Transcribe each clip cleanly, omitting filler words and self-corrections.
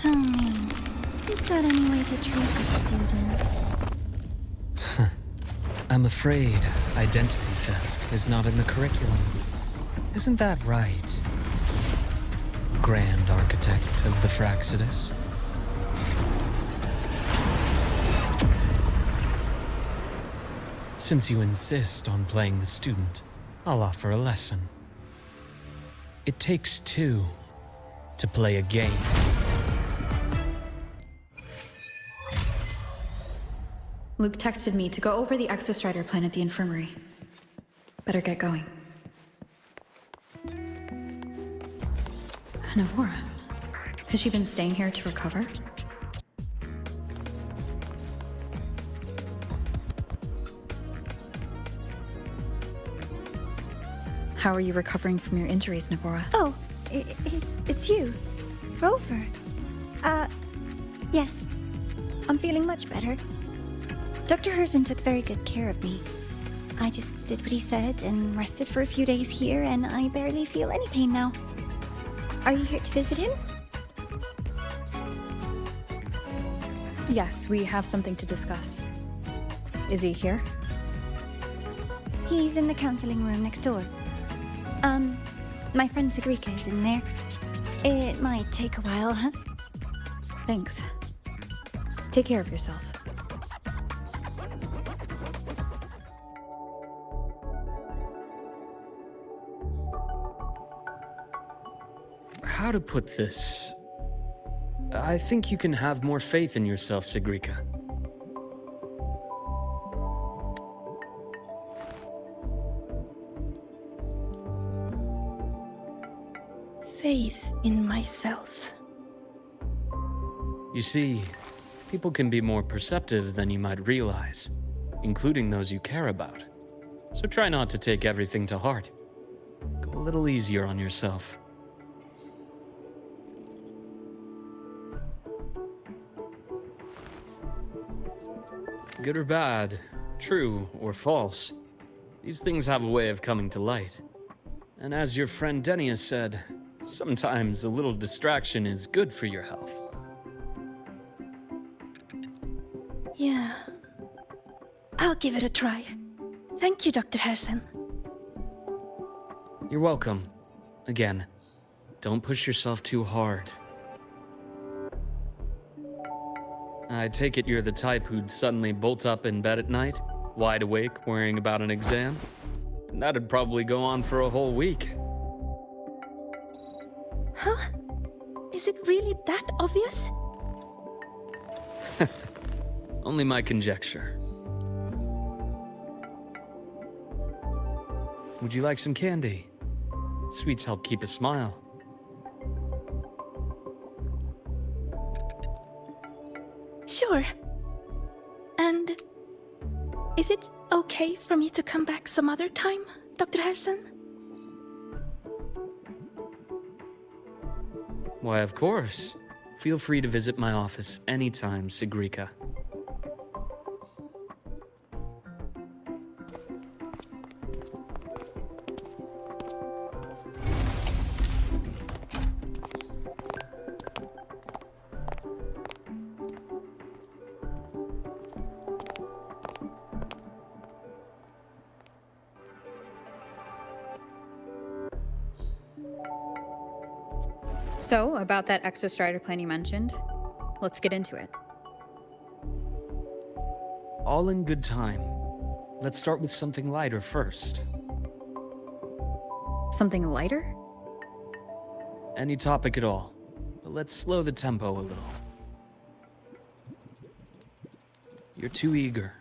How mean. Is that any way to treat a student? I'm afraid identity theft is not in the curriculum. Isn't that right, Grand Architect of the Fraxidus? Since you insist on playing the student, I'll offer a lesson. It takes two to play a game. Luuk texted me to go over the Exostrider plan at the infirmary. Better get going. Navora, has she been staying here to recover? How are you recovering from your injuries, Navora? Oh, it's you. Rover. Yes. I'm feeling much better. Dr. Herssen took very good care of me. I just did what he said and rested for a few days here, and I barely feel any pain now. Are you here to visit him? Yes, we have something to discuss. Is he here? He's in the counseling room next door. My friend Sigrika is in there. It might take a while, huh? Thanks. Take care of yourself. How to put this? I think you can have more faith in yourself, Sigrika. Faith in myself. You see, people can be more perceptive than you might realize, including those you care about. So try not to take everything to heart. Go a little easier on yourself. Good or bad, true or false, these things have a way of coming to light. And as your friend Denia said, sometimes a little distraction is good for your health. Yeah. I'll give it a try. Thank you, Dr. Herssen. You're welcome. Again, don't push yourself too hard. I take it you're the type who'd suddenly bolt up in bed at night, wide awake, worrying about an exam? And that'd probably go on for a whole week. Huh? Is it really that obvious? Only my conjecture. Would you like some candy? Sweets help keep a smile. Sure. And is it okay for me to come back some other time, Dr. Herssen? Why, of course. Feel free to visit my office anytime, Sigrika. So, about that Exostrider plan you mentioned, let's get into it. All in good time. Let's start with something lighter first. Something lighter? Any topic at all, but let's slow the tempo a little. You're too eager.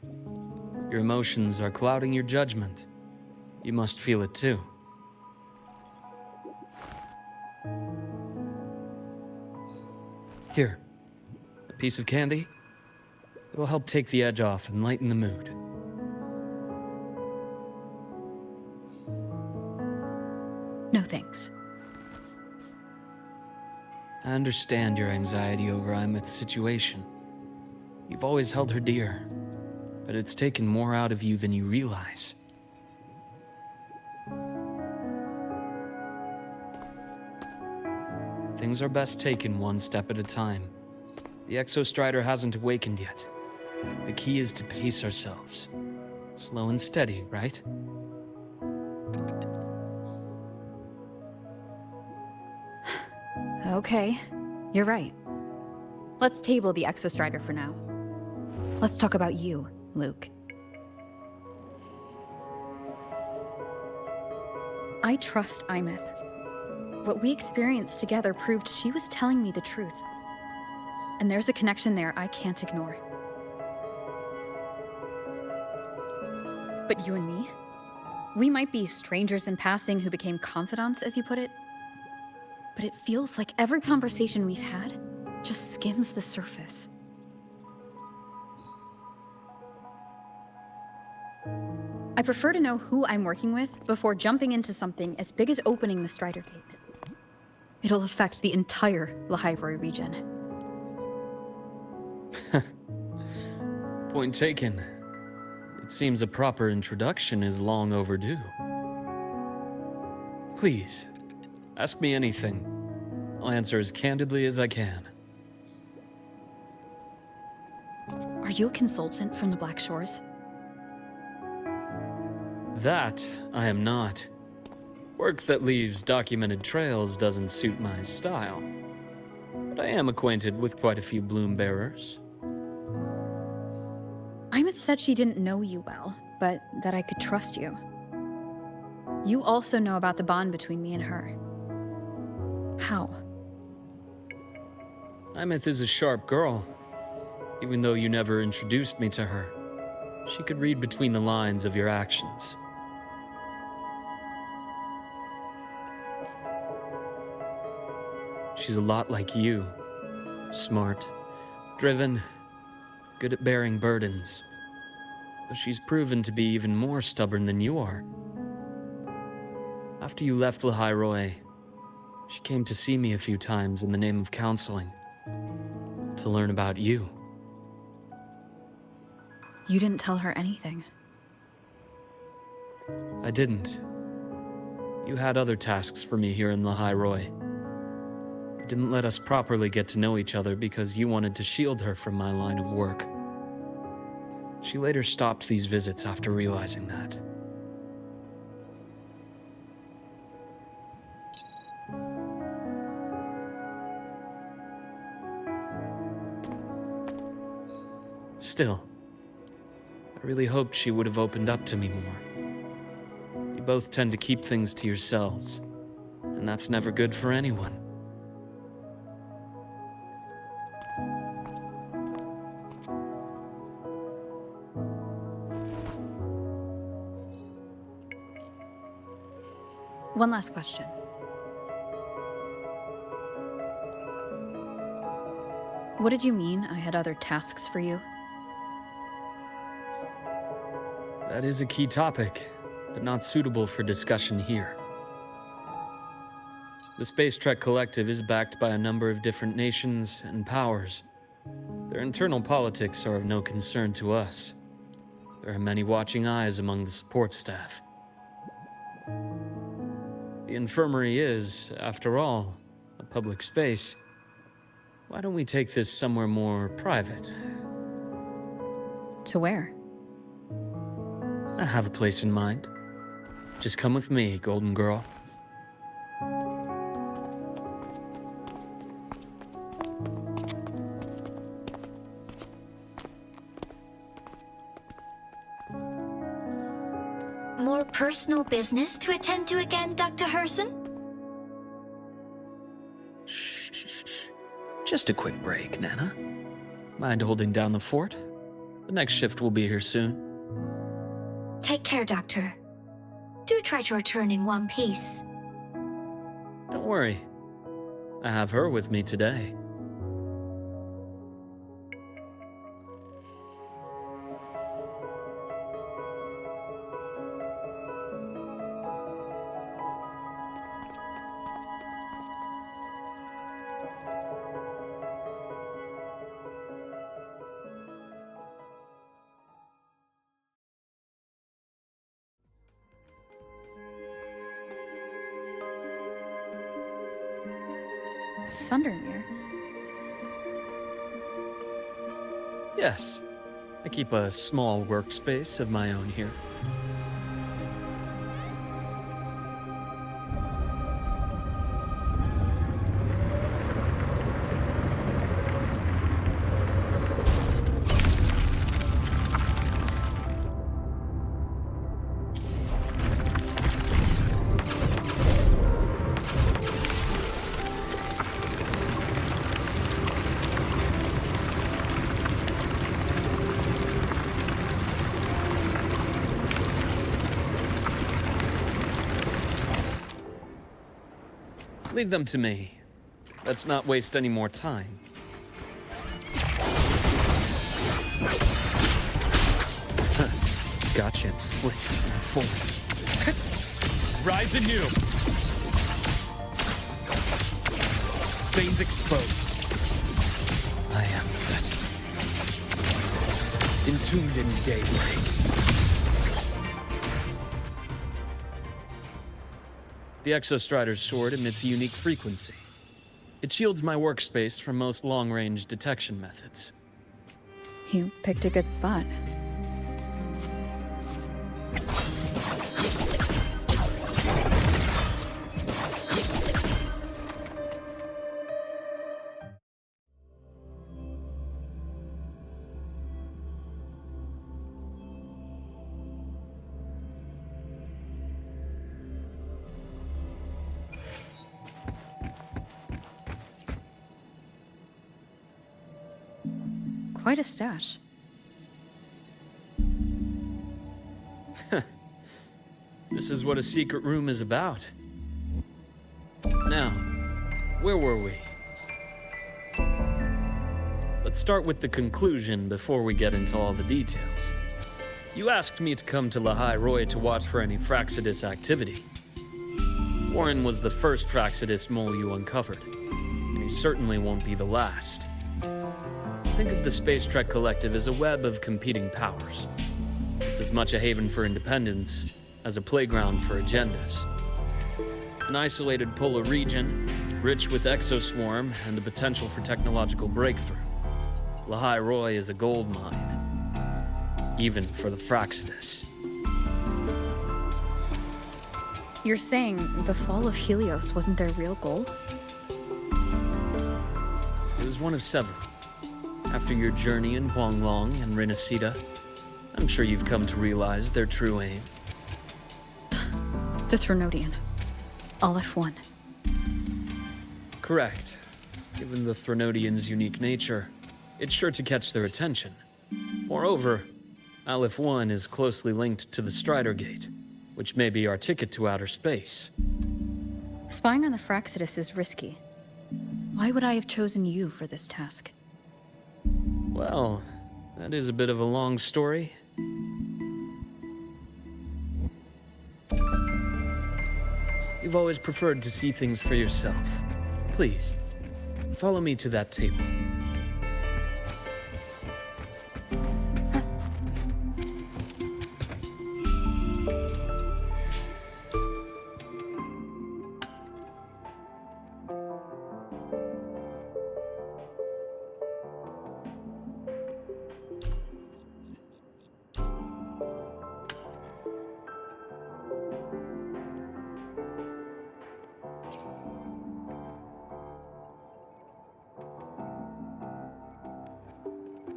Your emotions are clouding your judgment. You must feel it too. Here, a piece of candy. It'll help take the edge off and lighten the mood. No thanks. I understand your anxiety over Imeth's situation. You've always held her dear, but it's taken more out of you than you realize. Things are best taken one step at a time. The Exostrider hasn't awakened yet. The key is to pace ourselves. Slow and steady, right? Okay, you're right. Let's table the Exostrider for now. Let's talk about you, Luuk. I trust Imeth. What we experienced together proved she was telling me the truth. And there's a connection there I can't ignore. But you and me? We might be strangers in passing who became confidants, as you put it. But it feels like every conversation we've had just skims the surface. I prefer to know who I'm working with before jumping into something as big as opening the Strider Gate. It'll affect the entire Lahai Roi region. Point taken. It seems a proper introduction is long overdue. Please, ask me anything. I'll answer as candidly as I can. Are you a consultant from the Black Shores? That I am not. Work that leaves documented trails doesn't suit my style. But I am acquainted with quite a few bloom bearers. Imeth said she didn't know you well, but that I could trust you. You also know about the bond between me and her. How? Imeth is a sharp girl. Even though you never introduced me to her, she could read between the lines of your actions. She's a lot like you. Smart, driven, good at bearing burdens. But she's proven to be even more stubborn than you are. After you left Lahai Roi, she came to see me a few times in the name of counseling, to learn about you. You didn't tell her anything. I didn't. You had other tasks for me here in Lahai Roi. You didn't let us properly get to know each other because you wanted to shield her from my line of work. She later stopped these visits after realizing that. Still, I really hoped she would have opened up to me more. You both tend to keep things to yourselves, and that's never good for anyone. One last question. What did you mean I had other tasks for you? That is a key topic, but not suitable for discussion here. The Space Trek Collective is backed by a number of different nations and powers. Their internal politics are of no concern to us. There are many watching eyes among the support staff. The infirmary is, after all, a public space. Why don't we take this somewhere more private? To where? I have a place in mind. Just come with me, Golden Girl. More personal business to attend to again, Dr. Herssen? Shh. Just a quick break, Nana. Mind holding down the fort? The next shift will be here soon. Take care, Doctor. Do try to return in one piece. Don't worry. I have her with me today. Sundermere? Yes, I keep a small workspace of my own here. Leave them to me. Let's not waste any more time. Gotcha. Split in four. Rise anew. Veins exposed. I am that. Entombed in daybreak. The Exostrider's sword emits a unique frequency. It shields my workspace from most long-range detection methods. You picked a good spot. Quite a stash. This is what a secret room is about. Now, where were we? Let's start with the conclusion before we get into all the details. You asked me to come to Lahai Roi to watch for any Fraxidus activity. Warren was the first Fraxidus mole you uncovered, and he certainly won't be the last. Think of the Space Trek Collective as a web of competing powers. It's as much a haven for independence as a playground for agendas. An isolated polar region, rich with exoswarm and the potential for technological breakthrough. Lahai Roi is a gold mine, even for the Fraxidus. You're saying the fall of Helios wasn't their real goal? It was one of several. After your journey in Huanglong and Renacida, I'm sure you've come to realize their true aim. The Trinodian. Aleph 1. Correct. Given the Trinodian's unique nature, it's sure to catch their attention. Moreover, Aleph 1 is closely linked to the Strider Gate, which may be our ticket to outer space. Spying on the Fraxidus is risky. Why would I have chosen you for this task? Well, that is a bit of a long story. You've always preferred to see things for yourself. Please, follow me to that table.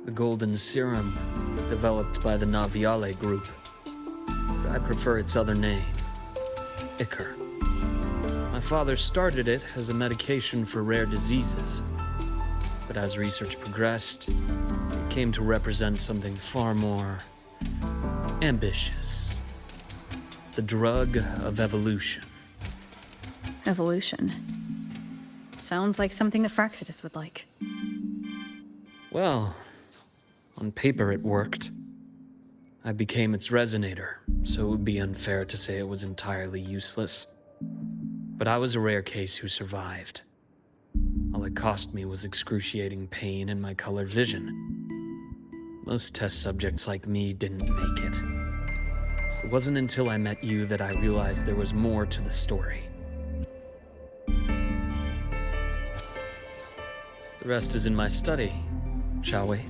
The golden serum, developed by the Naviale group. But I prefer its other name, Ichor. My father started it as a medication for rare diseases. But as research progressed, it came to represent something far more ambitious. The drug of evolution. Evolution. Sounds like something the Fraxidus would like. Well, on paper it worked. I became its resonator, so it would be unfair to say it was entirely useless. But I was a rare case who survived. All it cost me was excruciating pain and my colored vision. Most test subjects like me didn't make it. It wasn't until I met you that I realized there was more to the story. The rest is in my study, shall we?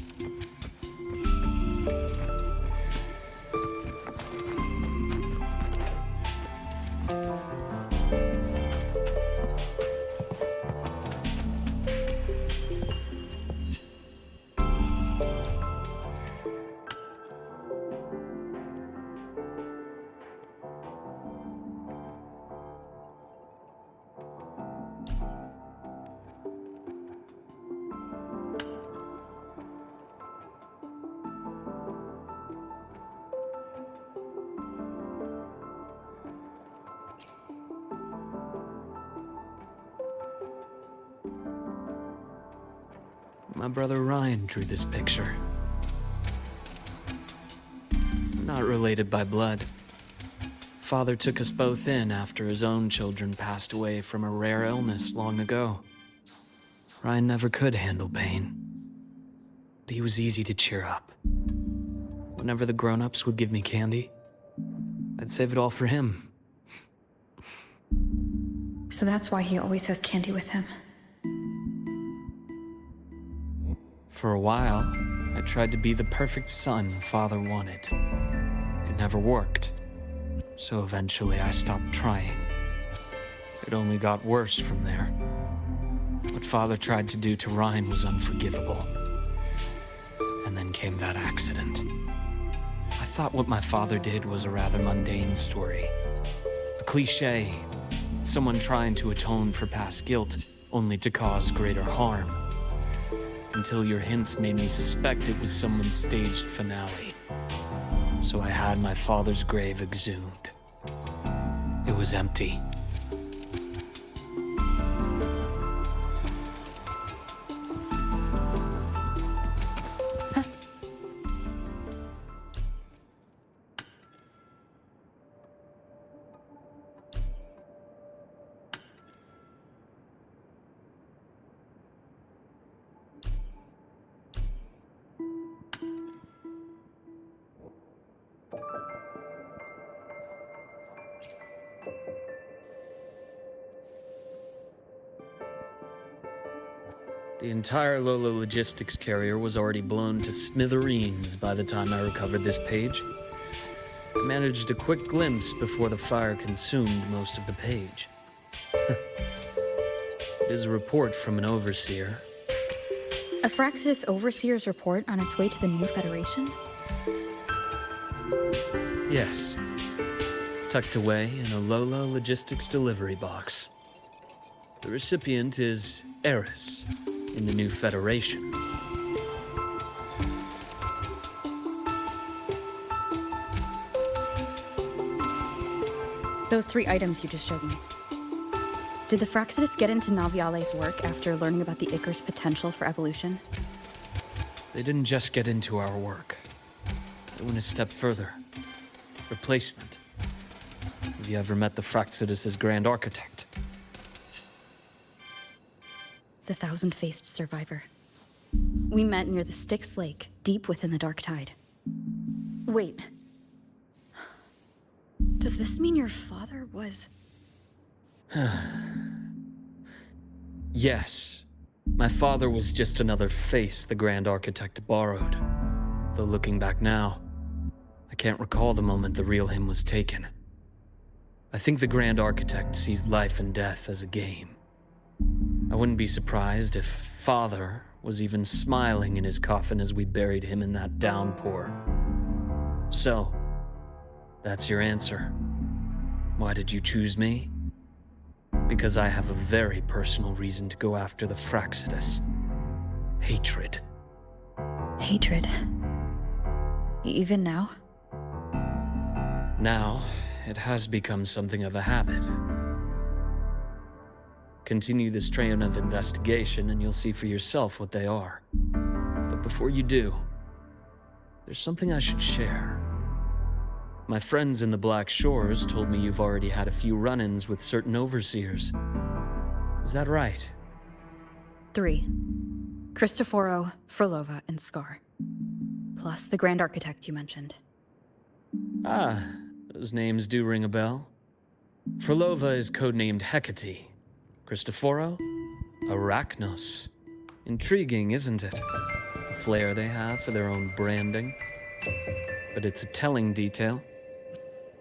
My brother Ryan drew this picture. We're not related by blood. Father took us both in after his own children passed away from a rare illness long ago. Ryan never could handle pain, but he was easy to cheer up. Whenever the grown-ups would give me candy, I'd save it all for him. So that's why he always has candy with him. For a while, I tried to be the perfect son Father wanted. It never worked, so eventually I stopped trying. It only got worse from there. What Father tried to do to Ryan was unforgivable. And then came that accident. I thought what my father did was a rather mundane story. A cliché, someone trying to atone for past guilt, only to cause greater harm. Until your hints made me suspect it was someone's staged finale. So I had my father's grave exhumed. It was empty. The entire Lola logistics carrier was already blown to smithereens by the time I recovered this page. I managed a quick glimpse before the fire consumed most of the page. It is a report from an overseer. A Fraxidus Overseer's report on its way to the new Federation? Yes. Tucked away in a Lola logistics delivery box. The recipient is Eris, in the new Federation. Those 3 items you just showed me. Did the Fraxidus get into Naviale's work after learning about the Icar's potential for evolution? They didn't just get into our work. They went a step further. Replacement. Have you ever met the Fraxidus' Grand Architect? The thousand-faced survivor. We met near the Styx Lake, deep within the Dark Tide. Wait. Does this mean your father was... Yes. My father was just another face the Grand Architect borrowed. Though looking back now, I can't recall the moment the real him was taken. I think the Grand Architect sees life and death as a game. I wouldn't be surprised if Father was even smiling in his coffin as we buried him in that downpour. So, that's your answer. Why did you choose me? Because I have a very personal reason to go after the Fraxidus. Hatred. Hatred. Even now? Now, it has become something of a habit. Continue this train of investigation and you'll see for yourself what they are. But before you do, there's something I should share. My friends in the Black Shores told me you've already had a few run-ins with certain overseers. Is that right? 3. Cristoforo, Frolova, and Scar. Plus the Grand Architect you mentioned. Ah, those names do ring a bell. Frolova is codenamed Hecate. Cristoforo? Arachnos. Intriguing, isn't it? The flair they have for their own branding. But it's a telling detail.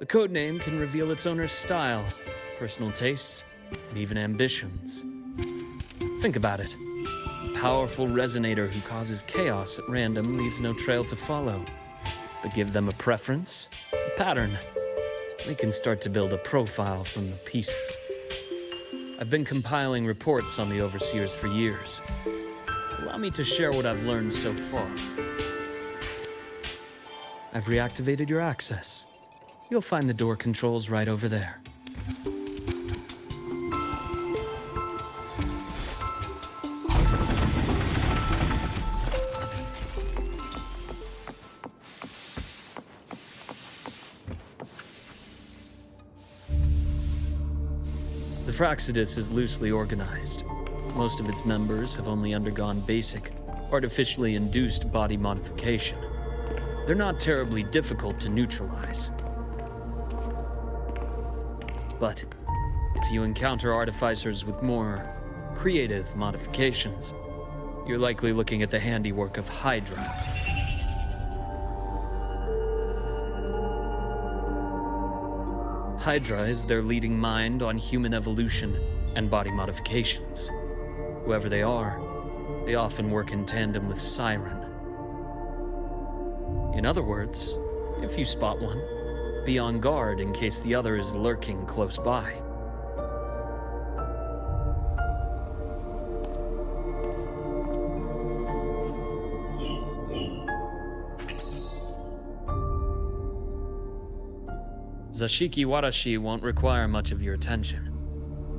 The codename can reveal its owner's style, personal tastes, and even ambitions. Think about it. A powerful resonator who causes chaos at random leaves no trail to follow. But give them a preference, a pattern. They can start to build a profile from the pieces. I've been compiling reports on the Overseers for years. Allow me to share what I've learned so far. I've reactivated your access. You'll find the door controls right over there. The Fraxidus is loosely organized. Most of its members have only undergone basic, artificially induced body modification. They're not terribly difficult to neutralize. But if you encounter artificers with more creative modifications, you're likely looking at the handiwork of Hydra. Hydra is their leading mind on human evolution and body modifications. Whoever they are, they often work in tandem with Siren. In other words, if you spot one, be on guard in case the other is lurking close by. Zashiki Warashi won't require much of your attention.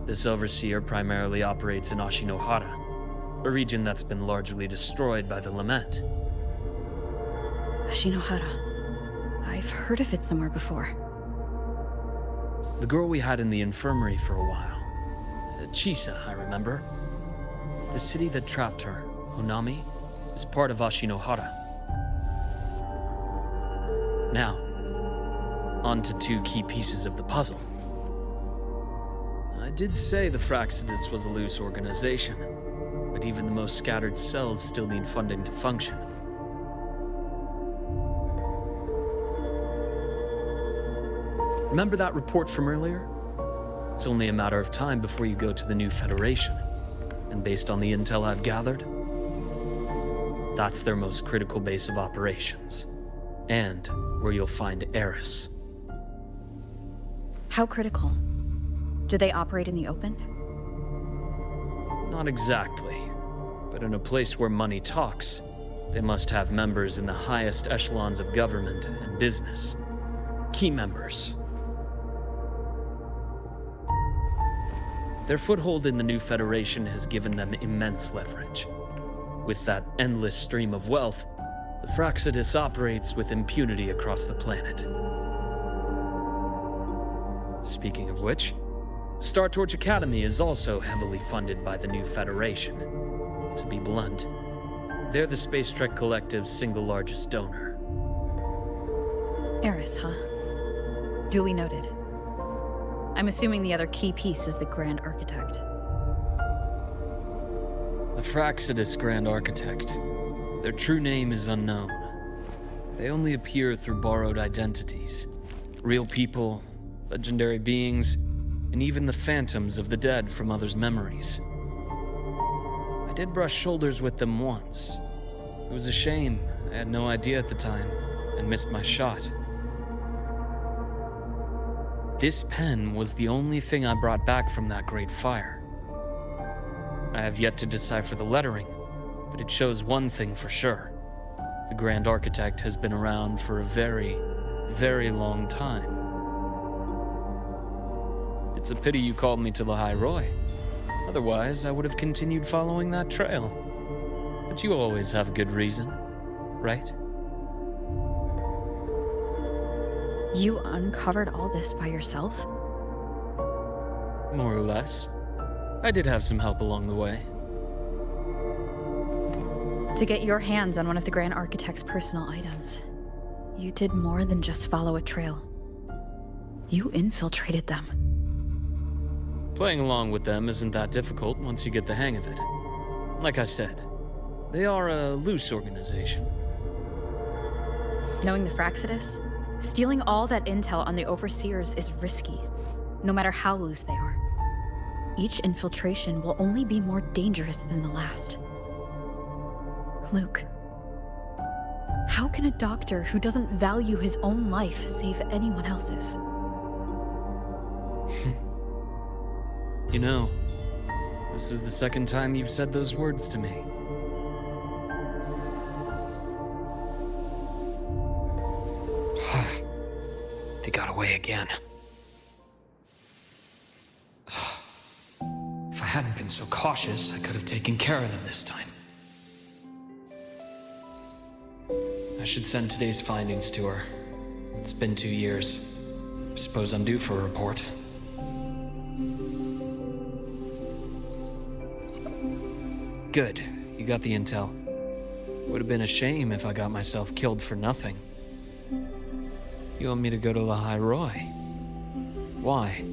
This overseer primarily operates in Ashinohara, a region that's been largely destroyed by the Lament. Ashinohara. I've heard of it somewhere before. The girl we had in the infirmary for a while. Chisa, I remember. The city that trapped her, Onami, is part of Ashinohara. Now, on to two key pieces of the puzzle. I did say the Fraxidus was a loose organization, but even the most scattered cells still need funding to function. Remember that report from earlier? It's only a matter of time before you go to the new Federation. And based on the intel I've gathered, that's their most critical base of operations. And where you'll find Eris. How critical? Do they operate in the open? Not exactly. But in a place where money talks, they must have members in the highest echelons of government and business. Key members. Their foothold in the new Federation has given them immense leverage. With that endless stream of wealth, the Fraxidus operates with impunity across the planet. Speaking of which, Star Torch Academy is also heavily funded by the new Federation. To be blunt, they're the Space Trek Collective's single largest donor. Eris, huh? Duly noted. I'm assuming the other key piece is the Grand Architect. The Fraxidus Grand Architect. Their true name is unknown. They only appear through borrowed identities. Real people, legendary beings, and even the phantoms of the dead from others' memories. I did brush shoulders with them once. It was a shame. I had no idea at the time, and missed my shot. This pen was the only thing I brought back from that great fire. I have yet to decipher the lettering, but it shows one thing for sure. The Grand Architect has been around for a very, very long time. It's a pity you called me to Lahai Roi. Otherwise, I would have continued following that trail. But you always have a good reason, right? You uncovered all this by yourself? More or less. I did have some help along the way. To get your hands on one of the Grand Architect's personal items, you did more than just follow a trail. You infiltrated them. Playing along with them isn't that difficult once you get the hang of it. Like I said, They are a loose organization. Knowing the Fraxidus, stealing all that intel on the Overseers is risky, no matter how loose they are. Each infiltration will only be more dangerous than the last. Luke, how can a doctor who doesn't value his own life save anyone else's? You know, this is the second time you've said those words to me. They got away again. If I hadn't been so cautious, I could have taken care of them this time. I should send today's findings to her. It's been 2 years. I suppose I'm due for a report. Good. You got the intel. Would have been a shame if I got myself killed for nothing. You want me to go to Lahai Roi? Why?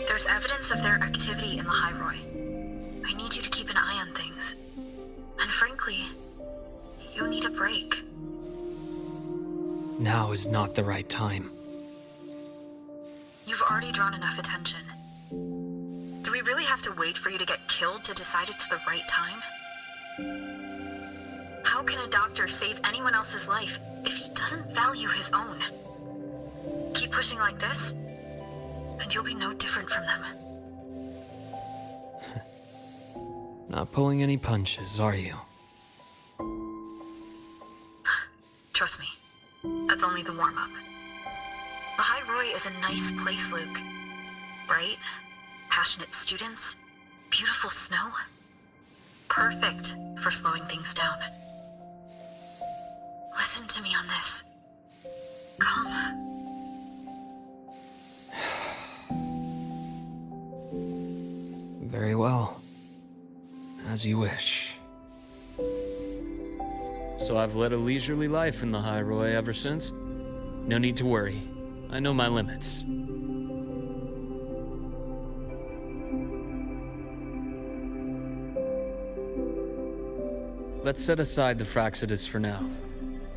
There's evidence of their activity in Lahai Roi. I need you to keep an eye on things. And frankly, you need a break. Now is not the right time. You've already drawn enough attention. Do we really have to wait for you to get killed to decide it's the right time? How can a doctor save anyone else's life if he doesn't value his own? Keep pushing like this, and you'll be no different from them. Not pulling any punches, are you? Trust me, that's only the warm-up. Lahai Roi is a nice place, Luke. Bright, passionate students, beautiful snow. Perfect for slowing things down. Listen to me on this. Come. Very well. As you wish. So I've led a leisurely life in the Lahai Roi ever since. No need to worry. I know my limits. Let's set aside the Fraxidus for now.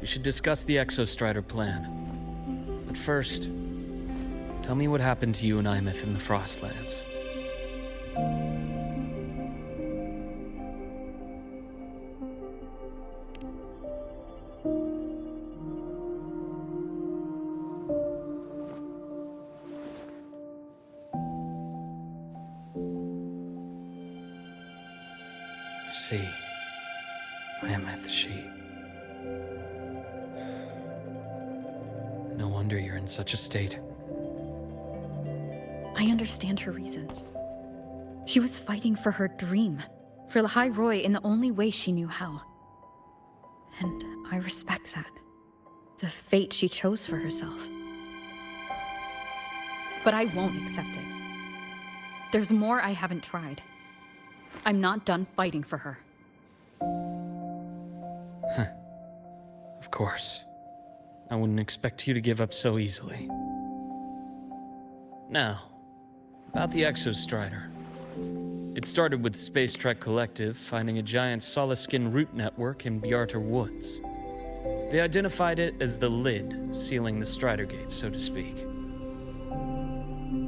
We should discuss the Exostrider plan. But first, tell me what happened to you and Imeth in the Frostlands. I see. Imeth, she... No wonder you're in such a state. I understand her reasons. She was fighting for her dream, for Lahai Roi in the only way she knew how. And I respect that. The fate she chose for herself. But I won't accept it. There's more I haven't tried. I'm not done fighting for her. Of course. I wouldn't expect you to give up so easily. Now, about the Exostrider. It started with Space Trek Collective finding a giant solid-skin root network in Bjartar Woods. They identified it as the lid, sealing the Strider Gate, so to speak.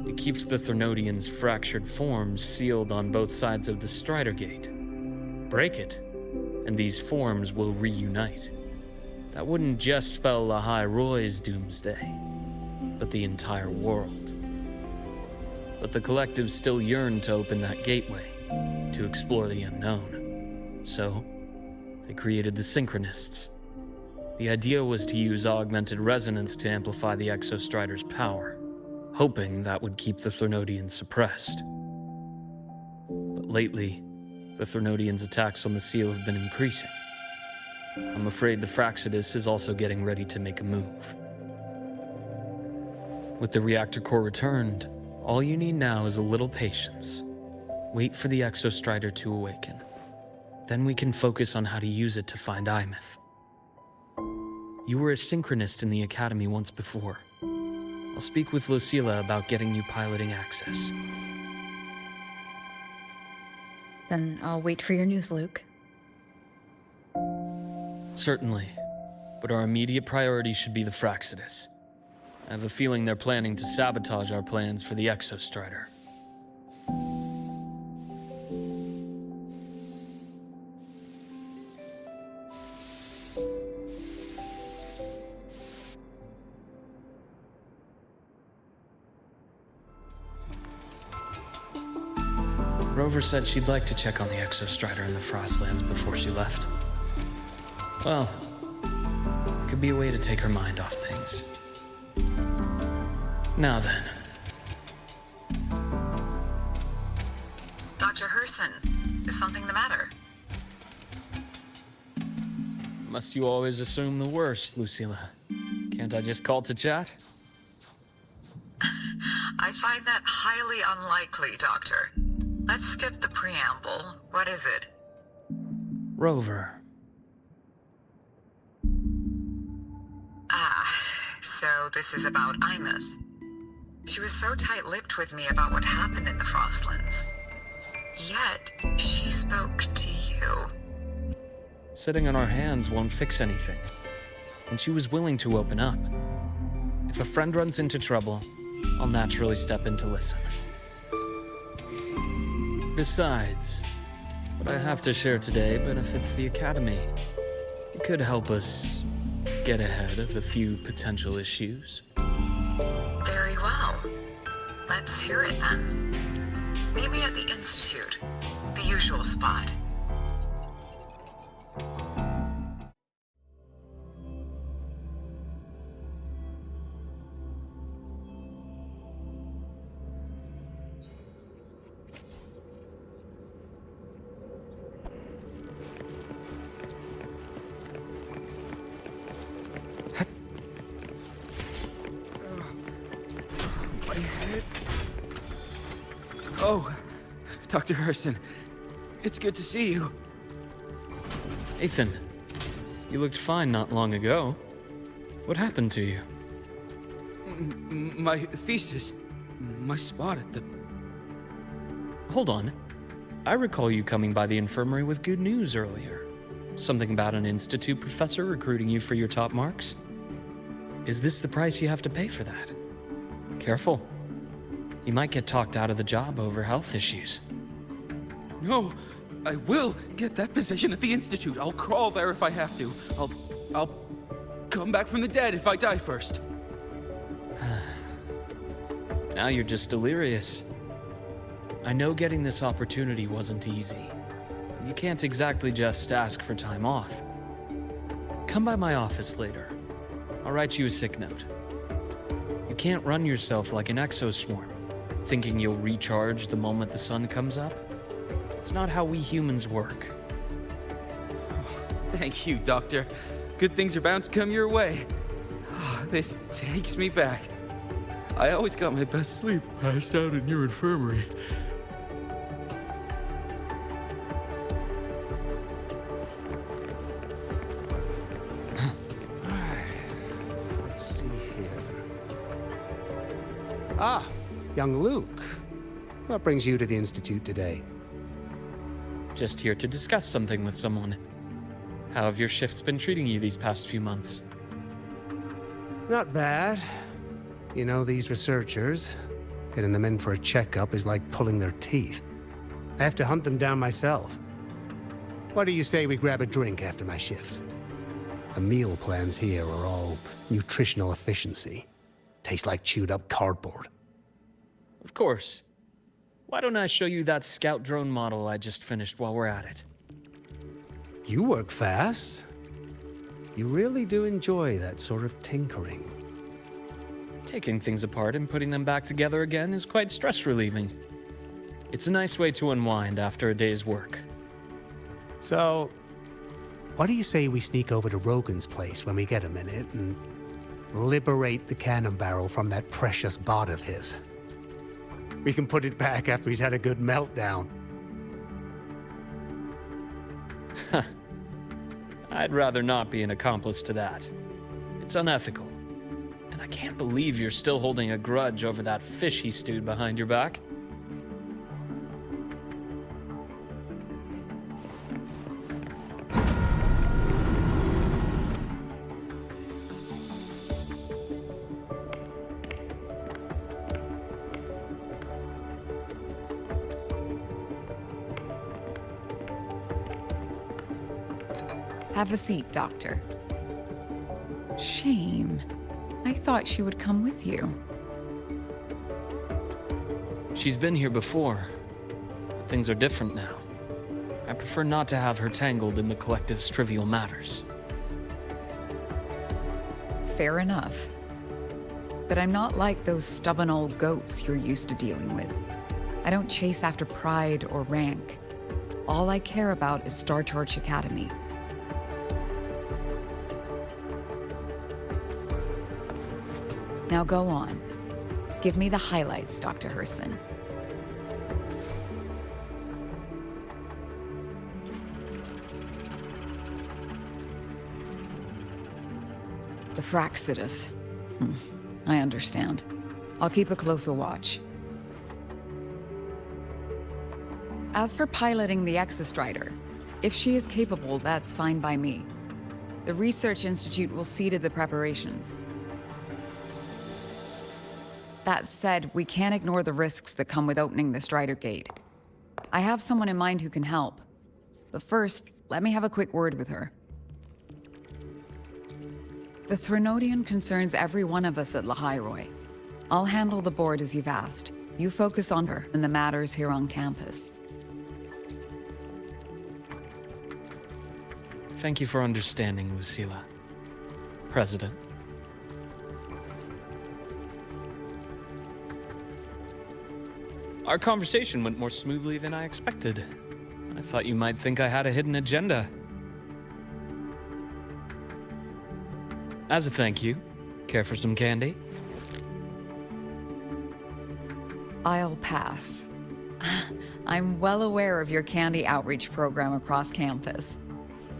It keeps the Threnodians' fractured forms sealed on both sides of the Strider Gate. Break it, and these forms will reunite. That wouldn't just spell Lahai Roi's doomsday, but the entire world. But the Collective still yearned to open that gateway, to explore the unknown. So, they created the Synchronists. The idea was to use augmented resonance to amplify the Exostrider's power, hoping that would keep the Threnodians suppressed. But lately, the Threnodians' attacks on the seal have been increasing. I'm afraid the Fraxidus is also getting ready to make a move. With the reactor core returned, all you need now is a little patience. Wait for the Exostrider to awaken. Then we can focus on how to use it to find Imeth. You were a synchronist in the Academy once before. I'll speak with Lucilla about getting you piloting access. Then I'll wait for your news, Luke. Certainly. But our immediate priority should be the Fraxidus. I have a feeling they're planning to sabotage our plans for the Exostrider. Rover said she'd like to check on the Exostrider in the Frostlands before she left. Well, it could be a way to take her mind off things. Now then. Dr. Herssen, is something the matter? Must you always assume the worst, Lucilla? Can't I just call to chat? I find that highly unlikely, Doctor. Let's skip the preamble. What is it? Rover. Ah, so this is about Imeth. She was so tight-lipped with me about what happened in the Frostlands. Yet, she spoke to you. Sitting on our hands won't fix anything. And she was willing to open up. If a friend runs into trouble, I'll naturally step in to listen. Besides, what I have to share today benefits the Academy. It could help us get ahead of a few potential issues. Very well. Let's hear it then. Meet me at the Institute, the usual spot. My head's... Oh, Dr. Herssen, it's good to see you. Ethan, you looked fine not long ago. What happened to you? My thesis, my spot at the... Hold on. I recall you coming by the infirmary with good news earlier. Something about an institute professor recruiting you for your top marks? Is this the price you have to pay for that? Careful. You might get talked out of the job over health issues. No, I will get that position at the Institute. I'll crawl there if I have to. I'll come back from the dead if I die first. Now you're just delirious. I know getting this opportunity wasn't easy. You can't exactly just ask for time off. Come by my office later. I'll write you a sick note. You can't run yourself like an exoswarm, thinking you'll recharge the moment the sun comes up. It's not how we humans work. Thank you, Doctor. Good things are bound to come your way. This takes me back. I always got my best sleep passed out in your infirmary. Let's see here. Ah, young Luke. What brings you to the Institute today? Just here to discuss something with someone. How have your shifts been treating you these past few months? Not bad. You know, these researchers, getting them in for a checkup is like pulling their teeth. I have to hunt them down myself. What do you say we grab a drink after my shift? The meal plans here are all nutritional efficiency. Taste like chewed up cardboard. Of course. Why don't I show you that scout drone model I just finished while we're at it? You work fast. You really do enjoy that sort of tinkering. Taking things apart and putting them back together again is quite stress-relieving. It's a nice way to unwind after a day's work. So, what do you say we sneak over to Rogan's place when we get a minute and liberate the cannon barrel from that precious bot of his? We can put it back after he's had a good meltdown. I'd rather not be an accomplice to that. It's unethical. And I can't believe you're still holding a grudge over that fish he stewed behind your back. Have a seat, Doctor. Shame. I thought she would come with you. She's been here before, but things are different now. I prefer not to have her tangled in the collective's trivial matters. Fair enough. But I'm not like those stubborn old goats you're used to dealing with. I don't chase after pride or rank. All I care about is Star Torch Academy. Now go on. Give me the highlights, Dr. Herssen. The Fraxidus. I understand. I'll keep a closer watch. As for piloting the Exostrider, if she is capable, that's fine by me. The Research Institute will see to the preparations. That said, we can't ignore the risks that come with opening the Strider Gate. I have someone in mind who can help. But first, let me have a quick word with her. The Threnodian concerns every one of us at Lahai Roi. I'll handle the board as you've asked. You focus on her and the matters here on campus. Thank you for understanding, Lucilla. President. Our conversation went more smoothly than I expected. I thought you might think I had a hidden agenda. As a thank you, care for some candy? I'll pass. I'm well aware of your candy outreach program across campus.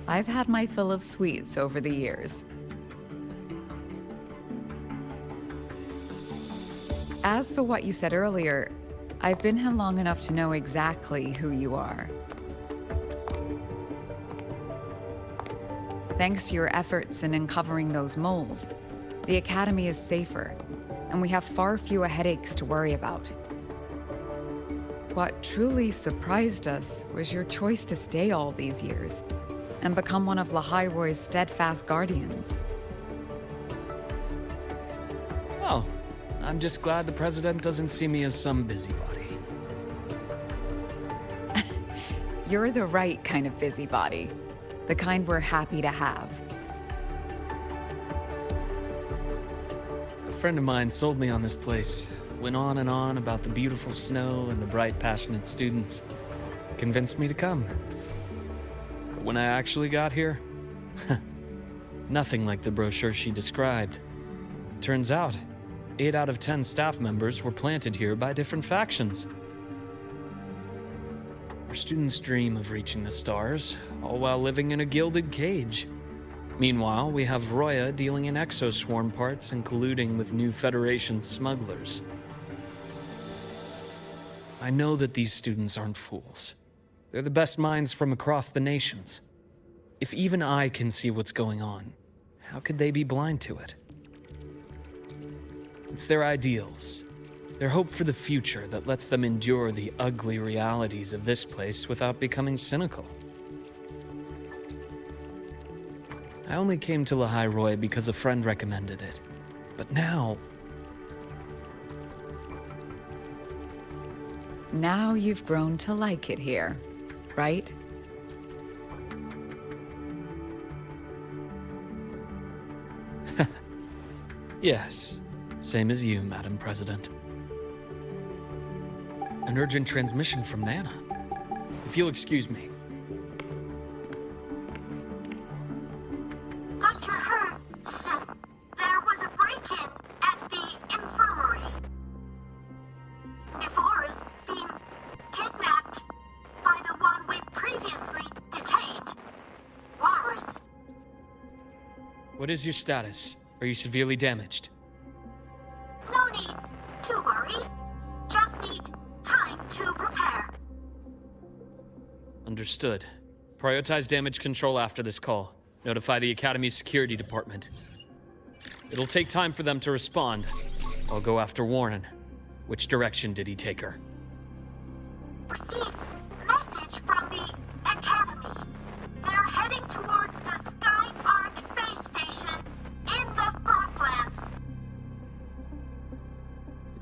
I've had my fill of sweets over the years. As for what you said earlier, I've been here long enough to know exactly who you are. Thanks to your efforts in uncovering those moles, the Academy is safer, and we have far fewer headaches to worry about. What truly surprised us was your choice to stay all these years and become one of Lahai Roi's steadfast guardians. Oh, I'm just glad the President doesn't see me as some busybody. You're the right kind of busybody. The kind we're happy to have. A friend of mine sold me on this place. Went on and on about the beautiful snow and the bright, passionate students. Convinced me to come. But when I actually got here, nothing like the brochure she described. Turns out, 8 out of 10 staff members were planted here by different factions. Our students dream of reaching the stars, all while living in a gilded cage. Meanwhile, we have Roya dealing in exoswarm parts and colluding with new Federation smugglers. I know that these students aren't fools. They're the best minds from across the nations. If even I can see what's going on, how could they be blind to it? It's their ideals, their hope for the future that lets them endure the ugly realities of this place without becoming cynical. I only came to Lahai Roi because a friend recommended it. But now... Now you've grown to like it here, right? Yes, same as you, Madam President. An urgent transmission from Nana. If you'll excuse me. Dr. Herssen, there was a break-in at the infirmary. Nevora's being kidnapped by the one we previously detained, Warren. What is your status? Are you severely damaged? No need to worry. Just need time to prepare. Understood. Prioritize damage control after this call. Notify the Academy's security department. It'll take time for them to respond. I'll go after Warren. Which direction did he take her? Received message from the Academy. They're heading towards the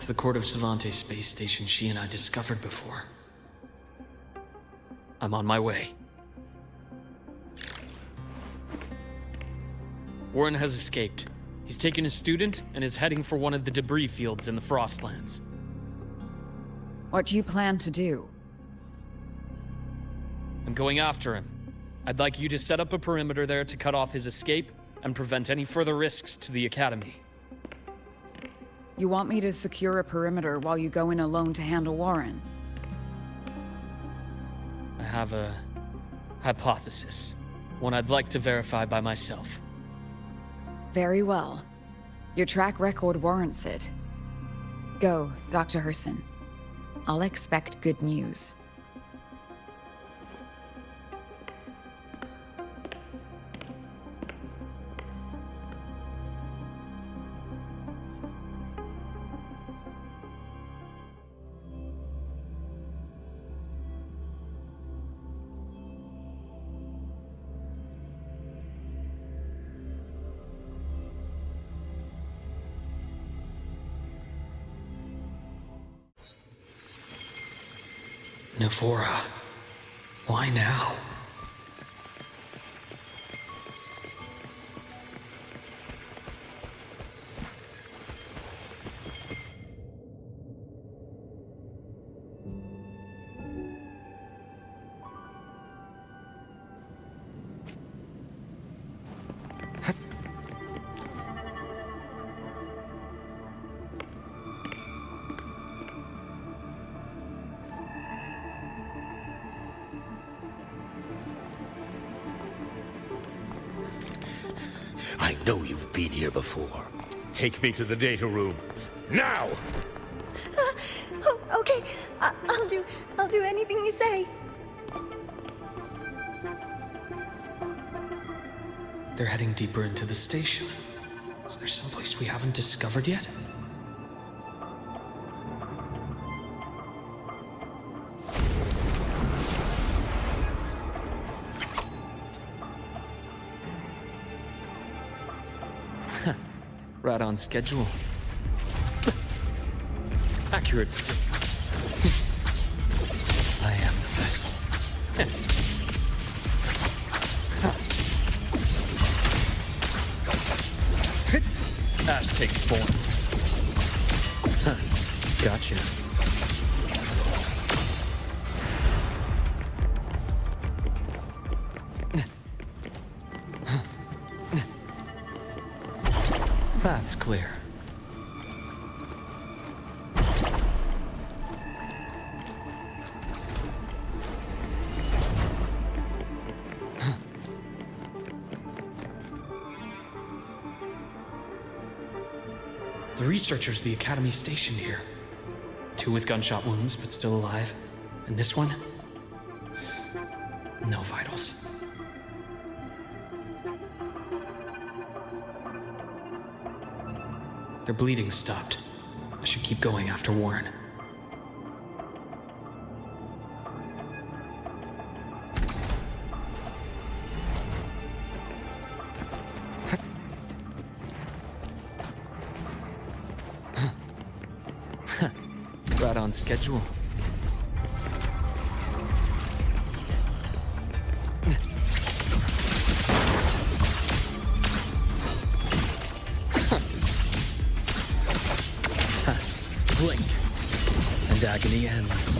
the Court of Savante space station she and I discovered before. I'm on my way. Warren has escaped. He's taken a student and is heading for one of the debris fields in the Frostlands. What do you plan to do? I'm going after him. I'd like you to set up a perimeter there to cut off his escape and prevent any further risks to the Academy. You want me to secure a perimeter while you go in alone to handle Warren? I have a hypothesis. One I'd like to verify by myself. Very well. Your track record warrants it. Go, Dr. Herssen. I'll expect good news. Navora. Why now? I know you've been here before. Take me to the data room. Now! Oh, okay. I'll do anything you say. They're heading deeper into the station. Is there someplace we haven't discovered yet? Right on schedule. Accurate. I am the vessel. Ash takes form. Gotcha. That's clear. The researchers the Academy stationed here. 2 with gunshot wounds, but still alive. And this one? No vitals. Their bleeding stopped. I should keep going after Warren. Right on schedule. Blink, and agony ends.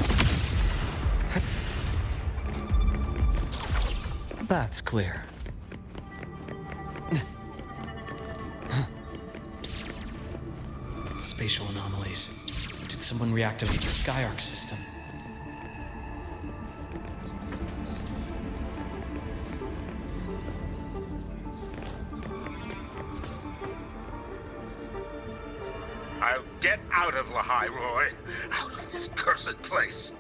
That's clear. Spatial anomalies. Did someone reactivate the Skyarc system? I'll get out of Lahai Roi. Out of this cursed place.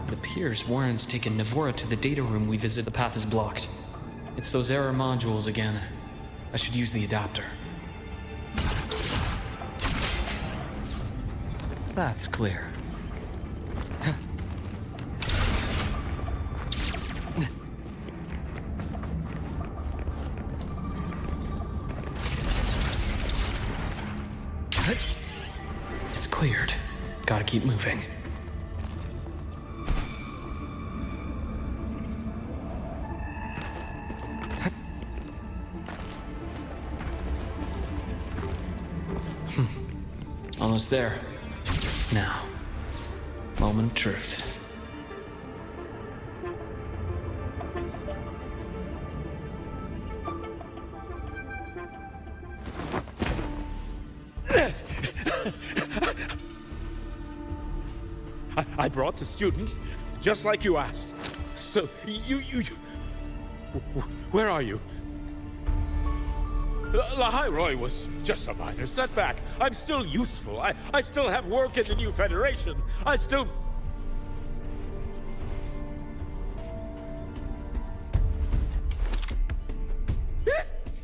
It appears Warren's taken Navora to the data room we visited. The path is blocked. It's those error modules again. I should use the adapter. That's clear. It's cleared. Gotta keep moving. Almost there. Now, moment of truth. I brought the student, just like you asked. So, where are you? Lahai Roi was just a minor setback. I'm still useful. I still have work in the new Federation. I still...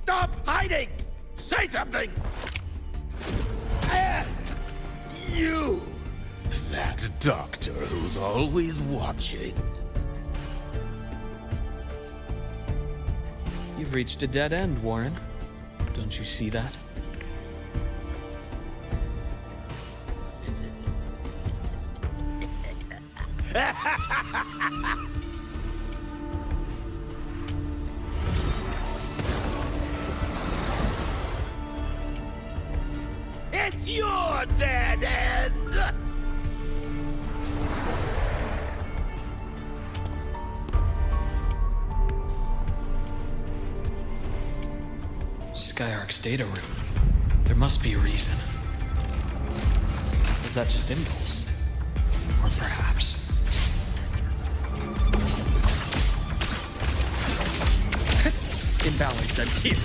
Stop hiding! Say something! You! That doctor who's always watching. You've reached a dead end, Warren. Don't you see that? It's your dead end! Skyark's data room. There must be a reason. Is that just impulse? Or perhaps... Imbalance and here.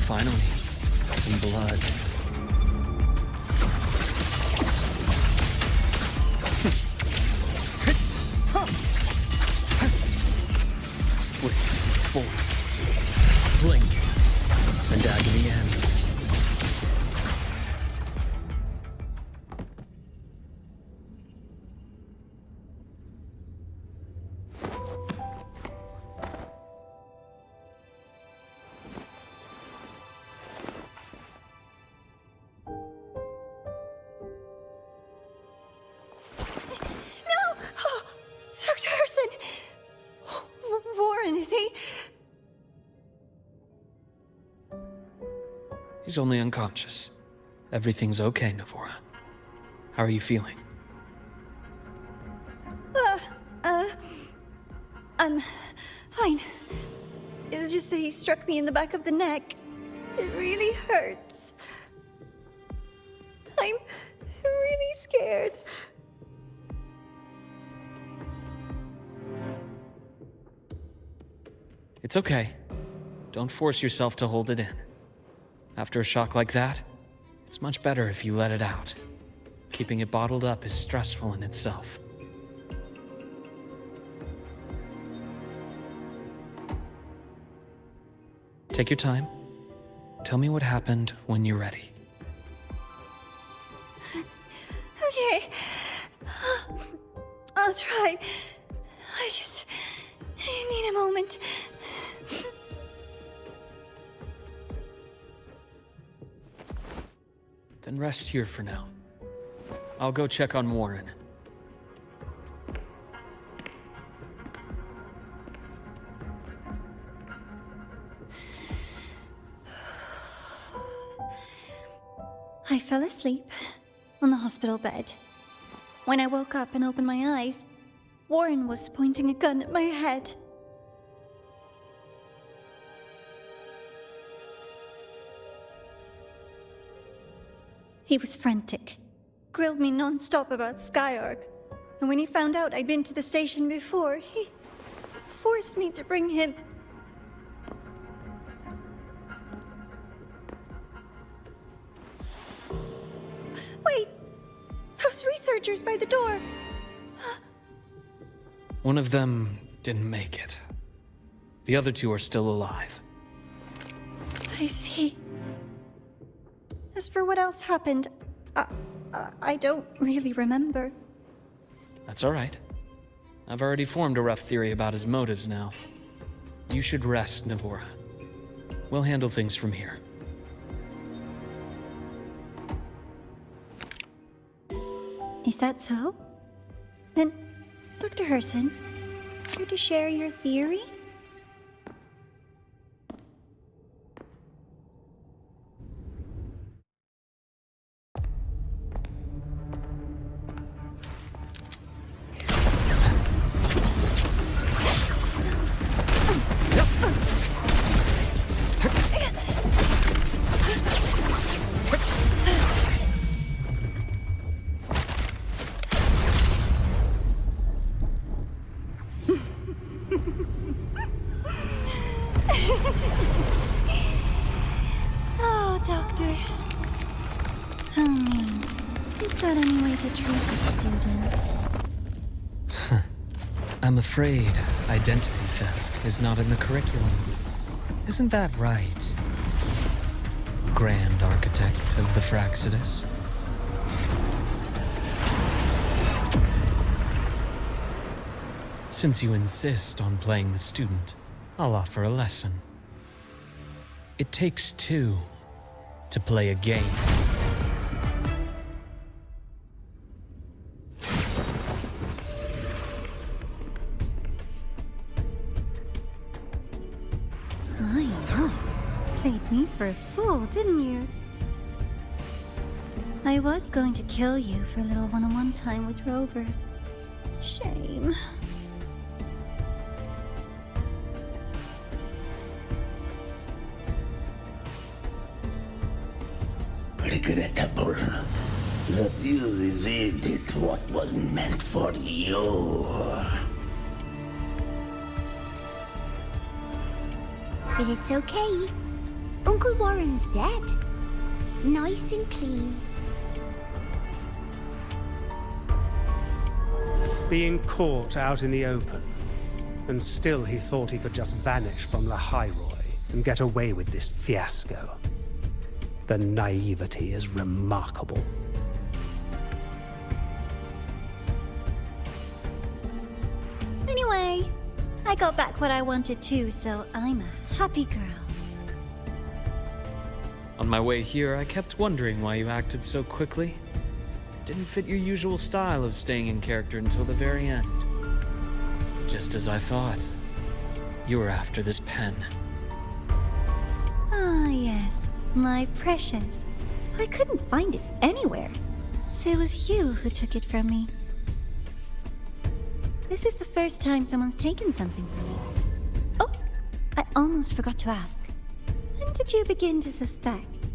Finally, some blood. Split, fold, blink, and agony ends. Dr. Herssen! Warren, is he? He's only unconscious. Everything's okay, Navora. How are you feeling? I'm fine. It's just that he struck me in the back of the neck. It really hurts. I'm really scared. It's okay. Don't force yourself to hold it in. After a shock like that, it's much better if you let it out. Keeping it bottled up is stressful in itself. Take your time. Tell me what happened when you're ready. Okay. I'll try. I need a moment. Then rest here for now. I'll go check on Warren. I fell asleep on the hospital bed. When I woke up and opened my eyes, Warren was pointing a gun at my head. He was frantic, grilled me non-stop about Skyark, and when he found out I'd been to the station before, he forced me to bring him. Wait! Those researchers by the door! One of them didn't make it. The other two are still alive. I see. As for what else happened, I don't really remember. That's all right. I've already formed a rough theory about his motives now. You should rest, Navora. We'll handle things from here. Is that so? Then, Dr. Herssen, care to share your theory? Oh, Doctor. How mean. Is that any way to treat a student? I'm afraid identity theft is not in the curriculum. Isn't that right, Grand Architect of the Fraxidus? Since you insist on playing the student, I'll offer a lesson. It takes two to play a game. My, played me for a fool, didn't you? I was going to kill you for a little one-on-one time with Rover. Shame. Regrettable that you evaded what was meant for you. But it's okay. Uncle Warren's dead. Nice and clean. Being caught out in the open, and still he thought he could just vanish from Lahai Roi and get away with this fiasco. The naivety is remarkable. Anyway, I got back what I wanted too, so I'm a happy girl. On my way here, I kept wondering why you acted so quickly. Didn't fit your usual style of staying in character until the very end. Just as I thought. You were after this pen. Ah, yes. My precious. I couldn't find it anywhere. So it was you who took it from me. This is the first time someone's taken something from me. Oh, I almost forgot to ask. When did you begin to suspect?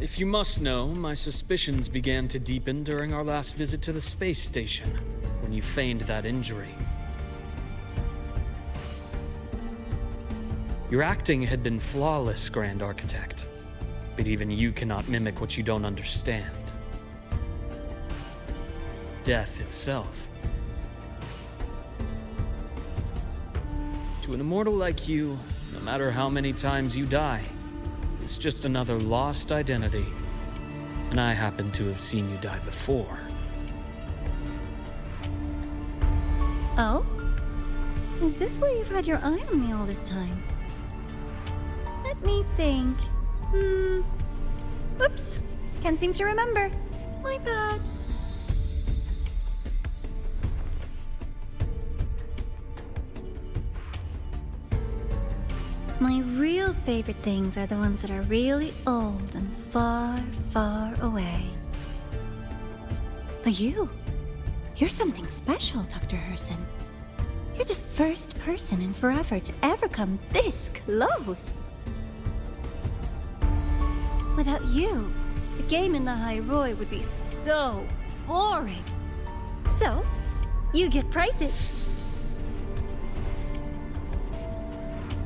If you must know, my suspicions began to deepen during our last visit to the space station, when you feigned that injury. Your acting had been flawless, Grand Architect, but even you cannot mimic what you don't understand. Death itself. To an immortal like you, no matter how many times you die, it's just another lost identity. And I happen to have seen you die before. Oh? Is this why you've had your eye on me all this time? Let me think. Oops. Can't seem to remember. My bad. My real favorite things are the ones that are really old and far, far away. But you're something special, Dr. Herssen. You're the first person in forever to ever come this close. Without you, the game in Lahai Roi would be so boring. So, you get prizes.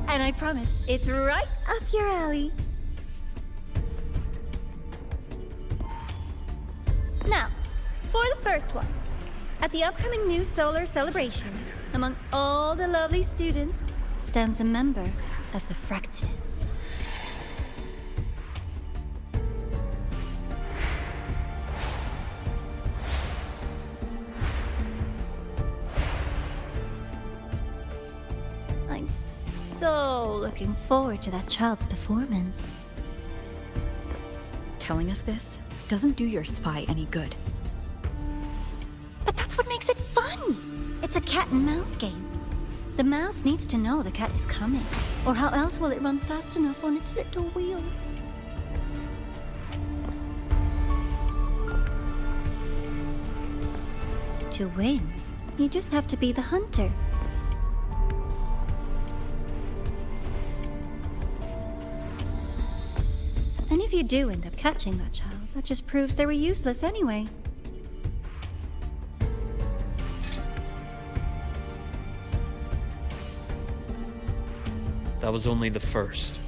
And I promise, it's right up your alley. Now, for the first one. At the upcoming new solar celebration, among all the lovely students, stands a member of the Fraxidus. I'm so looking forward to that child's performance. Telling us this? doesn't do your spy any good. But that's what makes it fun! It's a cat and mouse game. The mouse needs to know the cat is coming, or how else will it run fast enough on its little wheel? To win, you just have to be the hunter. And if you do end up catching that child, that just proves they were useless anyway. That was only the first.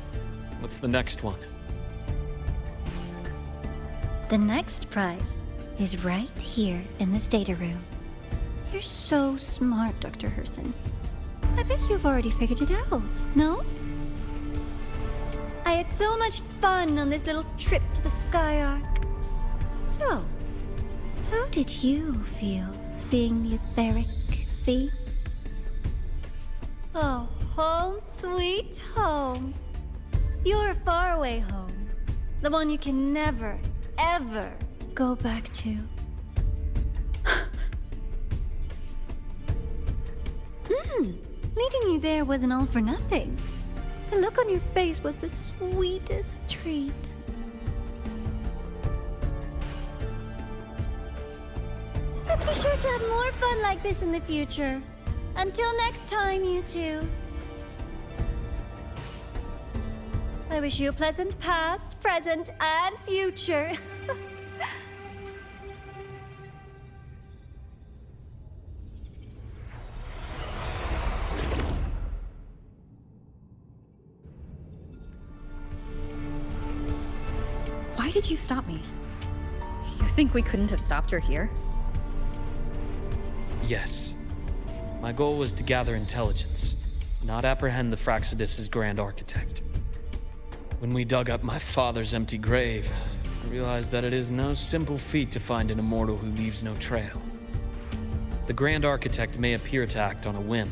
What's the next one? The next prize is right here in this data room. You're so smart, Dr. Herssen. I bet you've already figured it out, no? I had so much fun on this little trip to the Sky Arc. So, how did you feel seeing the etheric sea? Oh, home sweet home. Your faraway home. The one you can never, ever go back to. Leading you there wasn't all for nothing. The look on your face was the sweetest treat. Let's be sure to have more fun like this in the future. Until next time, you two. I wish you a pleasant past, present, and future. Why did you stop me? You think we couldn't have stopped her here? Yes. My goal was to gather intelligence, not apprehend the Fraxidus' grand architect. When we dug up my father's empty grave, I realized that it is no simple feat to find an immortal who leaves no trail. The grand architect may appear to act on a whim,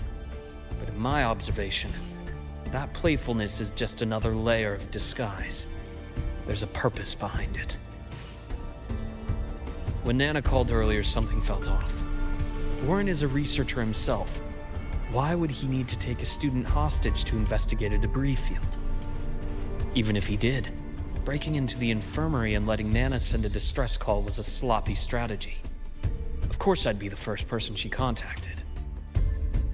but in my observation, that playfulness is just another layer of disguise. There's a purpose behind it. When Nana called earlier, something felt off. Warren is a researcher himself. Why would he need to take a student hostage to investigate a debris field? Even if he did, breaking into the infirmary and letting Nana send a distress call was a sloppy strategy. Of course I'd be the first person she contacted.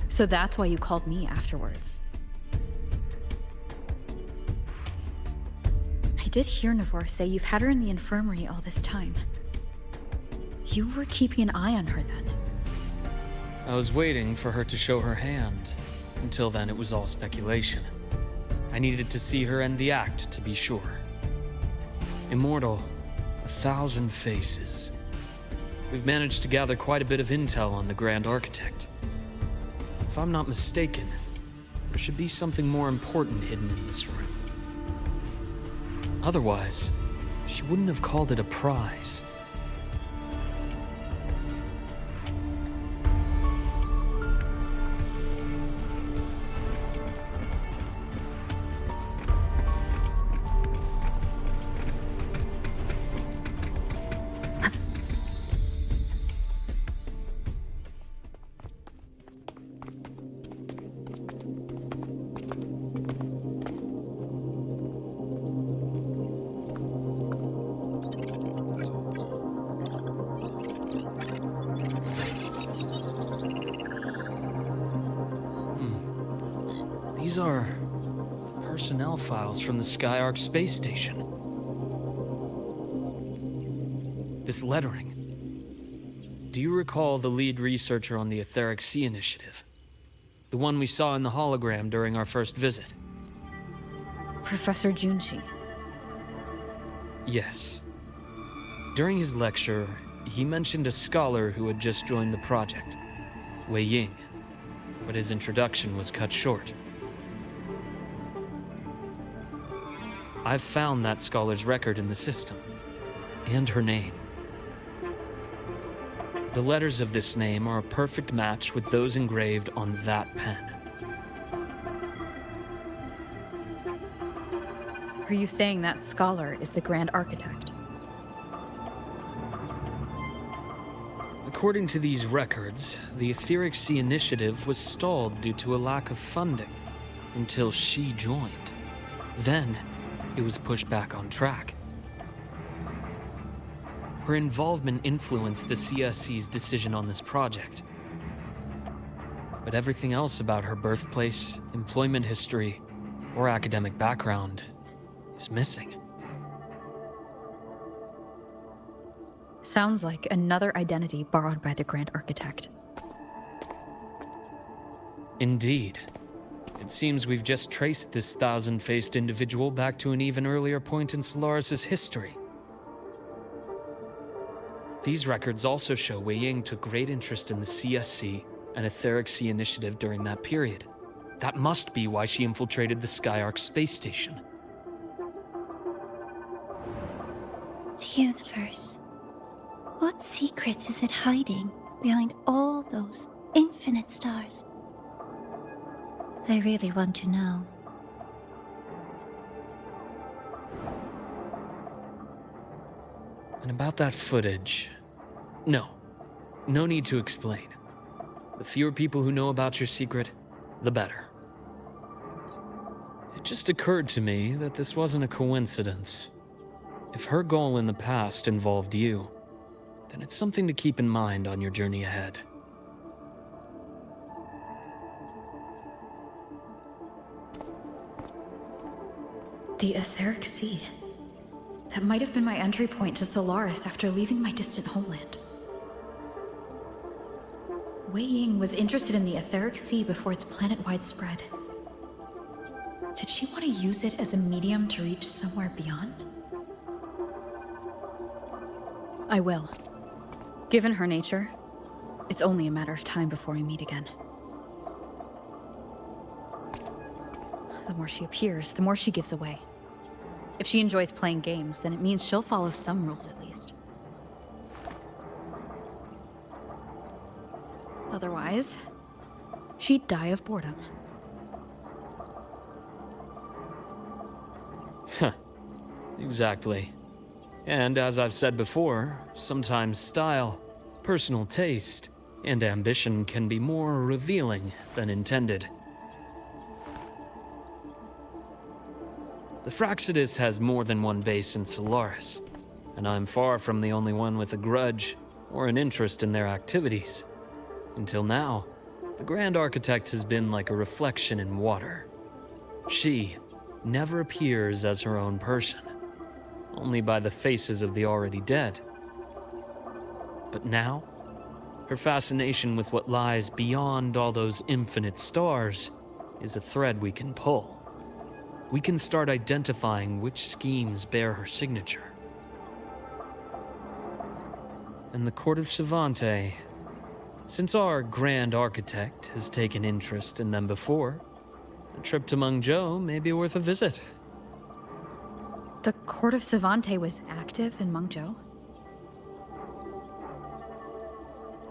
So that's why you called me afterwards. I did hear Navor say you've had her in the infirmary all this time. You were keeping an eye on her then. I was waiting for her to show her hand. Until then, it was all speculation. I needed to see her end the act to be sure. Immortal, 1,000 faces. We've managed to gather quite a bit of intel on the Grand Architect. If I'm not mistaken, there should be something more important hidden in this room. Otherwise, she wouldn't have called it a prize. These are personnel files from the Skyark space station. This lettering. Do you recall the lead researcher on the Etheric Sea Initiative? The one we saw in the hologram during our first visit? Professor Junshi. Yes. During his lecture, he mentioned a scholar who had just joined the project, Wei Ying, but his introduction was cut short. I've found that scholar's record in the system, and her name. The letters of this name are a perfect match with those engraved on that pen. Are you saying that scholar is the Grand Architect? According to these records, the Etheric Sea Initiative was stalled due to a lack of funding until she joined. Then, it was pushed back on track. Her involvement influenced the CSC's decision on this project. But everything else about her birthplace, employment history, or academic background is missing. Sounds like another identity borrowed by the Grand Architect. Indeed. It seems we've just traced this thousand-faced individual back to an even earlier point in Solaris' history. These records also show Wei Ying took great interest in the CSC and Etheric Sea Initiative during that period. That must be why she infiltrated the Skyark space station. The universe. What secrets is it hiding behind all those infinite stars? I really want to know. And about that footage... No need to explain. The fewer people who know about your secret, the better. It just occurred to me that this wasn't a coincidence. If her goal in the past involved you, then it's something to keep in mind on your journey ahead. The Etheric Sea. That might have been my entry point to Solaris after leaving my distant homeland. Wei Ying was interested in the Etheric Sea before its planet-wide spread. Did she want to use it as a medium to reach somewhere beyond? I will. Given her nature, it's only a matter of time before we meet again. The more she appears, the more she gives away. If she enjoys playing games, then it means she'll follow some rules at least. Otherwise, she'd die of boredom. Exactly. And as I've said before, sometimes style, personal taste, and ambition can be more revealing than intended. The Fraxidus has more than one base in Solaris, and I'm far from the only one with a grudge or an interest in their activities. Until now, the Grand Architect has been like a reflection in water. She never appears as her own person, only by the faces of the already dead. But now, her fascination with what lies beyond all those infinite stars is a thread we can pull. We can start identifying which schemes bear her signature. And the Court of Savante, since our Grand Architect has taken interest in them before, a trip to Mengzhou may be worth a visit. The Court of Savante was active in Mengzhou?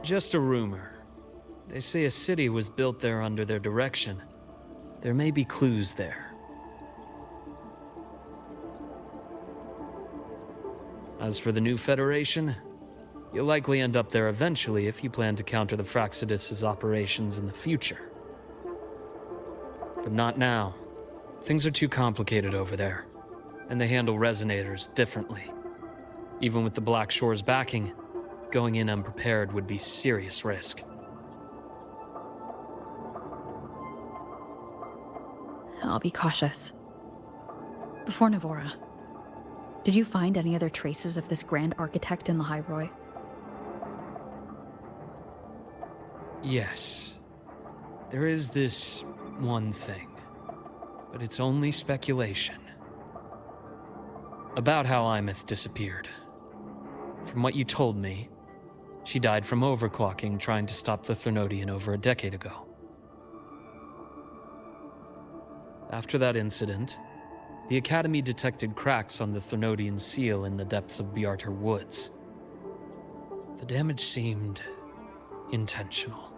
Just a rumor. They say a city was built there under their direction. There may be clues there. As for the new Federation, you'll likely end up there eventually if you plan to counter the Fraxidus' operations in the future. But not now. Things are too complicated over there, and they handle resonators differently. Even with the Black Shore's backing, going in unprepared would be serious risk. I'll be cautious. Before Navora, did you find any other traces of this Grand Architect in Lahai Roi? Yes. There is this one thing, but it's only speculation. About how Imeth disappeared. From what you told me, she died from overclocking trying to stop the Thernodian over a decade ago. After that incident, the Academy detected cracks on the Thernodian seal in the depths of Biarter Woods. The damage seemed intentional.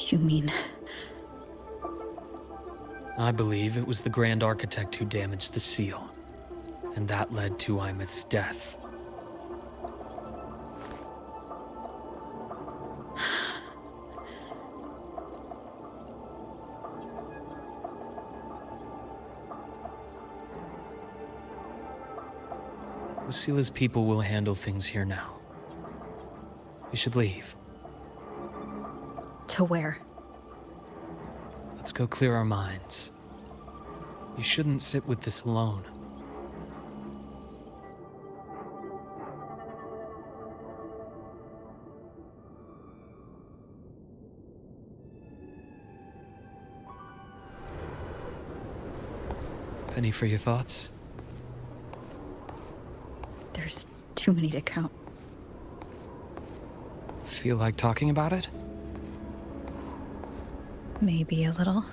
You mean... I believe it was the Grand Architect who damaged the seal. and that led to Imeth's death. Lucila's people will handle things here now. We should leave. To where? Let's go clear our minds. You shouldn't sit with this alone. Penny for your thoughts? There's too many to count. Feel like talking about it? Maybe a little.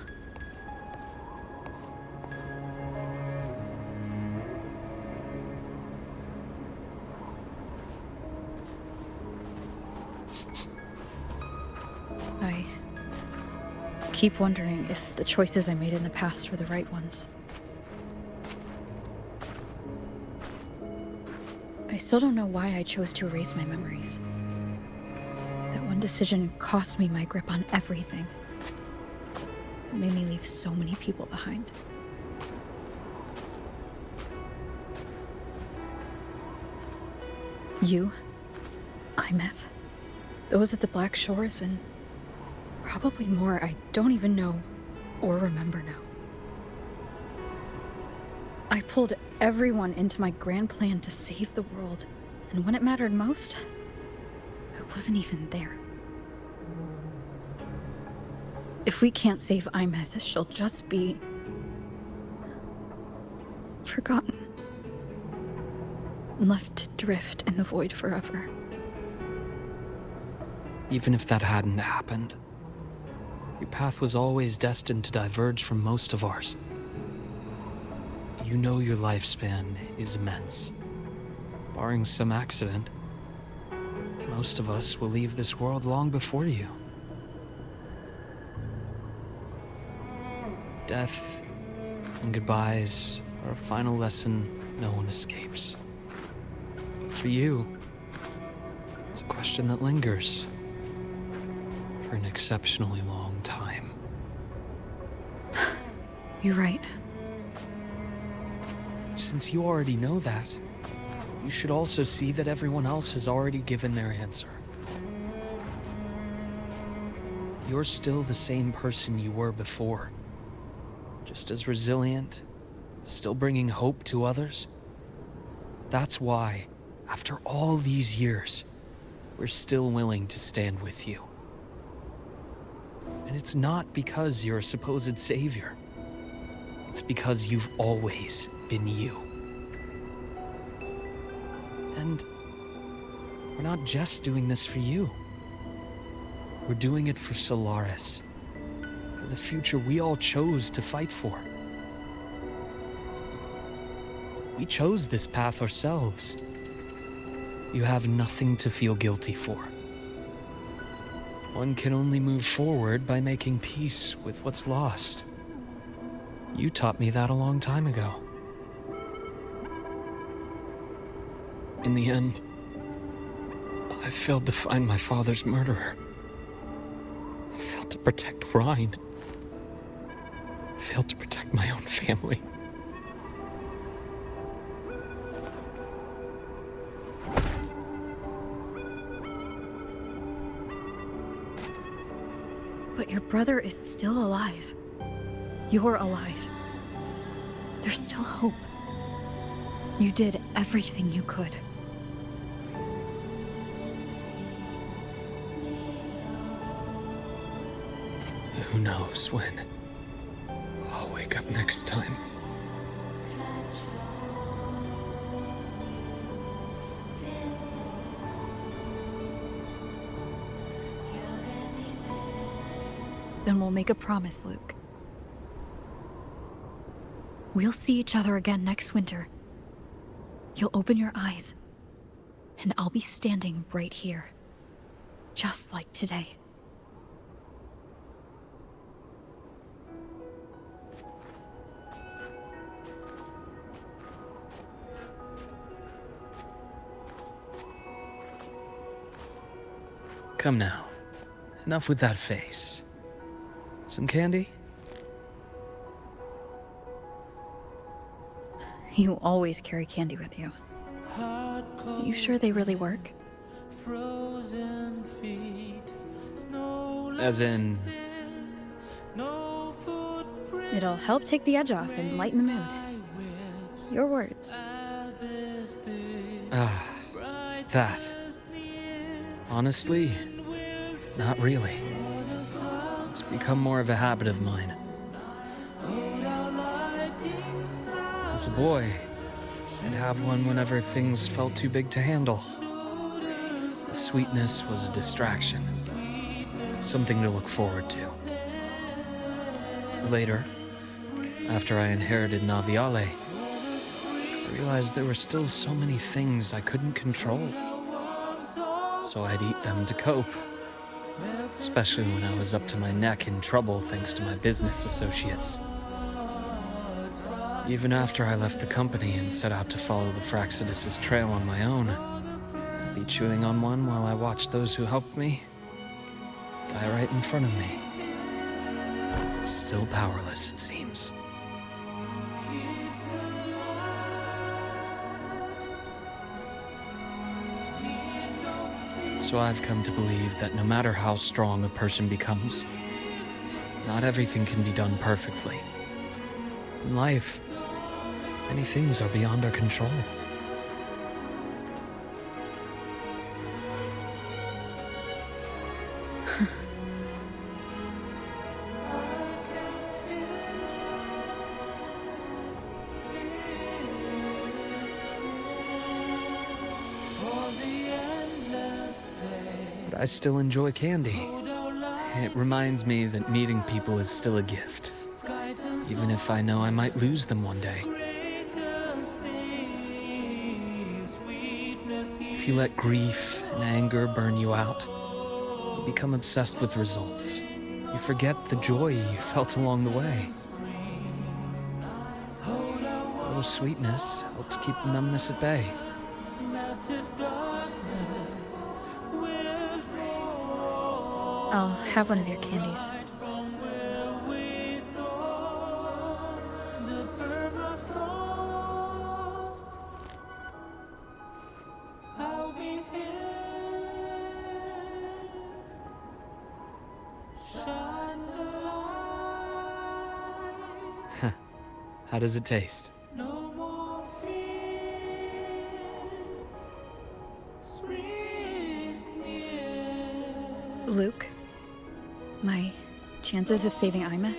I keep wondering if the choices I made in the past were the right ones. I still don't know why I chose to erase my memories. That one decision cost me my grip on everything. It made me leave so many people behind. You, Imeth, those at the Black Shores, and probably more I don't even know or remember now. I pulled everyone into my grand plan to save the world, and when it mattered most, I wasn't even there. If we can't save Imeth, she'll just be forgotten. Left to drift in the void forever. Even if that hadn't happened, your path was always destined to diverge from most of ours. You know your lifespan is immense. Barring some accident, most of us will leave this world long before you. Death and goodbyes are a final lesson no one escapes. But for you, it's a question that lingers for an exceptionally long time. You're right. Since you already know that, you should also see that everyone else has already given their answer. You're still the same person you were before. Just as resilient, still bringing hope to others. That's why, after all these years, we're still willing to stand with you. And it's not because you're a supposed savior. It's because you've always been you. And we're not just doing this for you. We're doing it for Solaris, for the future we all chose to fight for. We chose this path ourselves. You have nothing to feel guilty for. One can only move forward by making peace with what's lost. You taught me that a long time ago. In the end, I failed to find my father's murderer. I failed to protect Rhine. I failed to protect my own family. But your brother is still alive. You're alive. There's still hope. You did everything you could. Who knows when I'll wake up next time. Then we'll make a promise, Luke. We'll see each other again next winter. You'll open your eyes, and I'll be standing right here, just like today. Come now. Enough with that face. Some candy? You always carry candy with you. You sure they really work? As in, It'll help take the edge off and lighten the mood. Your words. that. Honestly, not really. It's become more of a habit of mine. As a boy, I'd have one whenever things felt too big to handle. The sweetness was a distraction, something to look forward to. Later, after I inherited Naviale, I realized there were still so many things I couldn't control. So I'd eat them to cope, especially when I was up to my neck in trouble thanks to my business associates. Even after I left the company and set out to follow the Fraxidus' trail on my own, I'd be chewing on one while I watched those who helped me die right in front of me. Still powerless, it seems. So I've come to believe that no matter how strong a person becomes, not everything can be done perfectly. In life, many things are beyond our control. But I still enjoy candy. It reminds me that meeting people is still a gift, even if I know I might lose them one day. If you let grief and anger burn you out, you become obsessed with results. You forget the joy you felt along the way. A little sweetness helps keep the numbness at bay. I'll have one of your candies. How does it taste? Luuk, my chances of saving Imeth?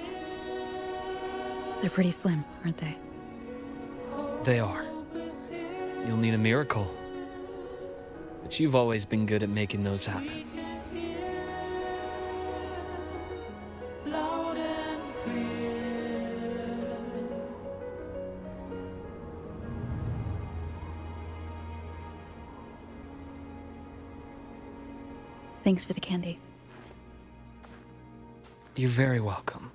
They're pretty slim, aren't they? They are. You'll need a miracle. But you've always been good at making those happen. Thanks for the candy. You're very welcome.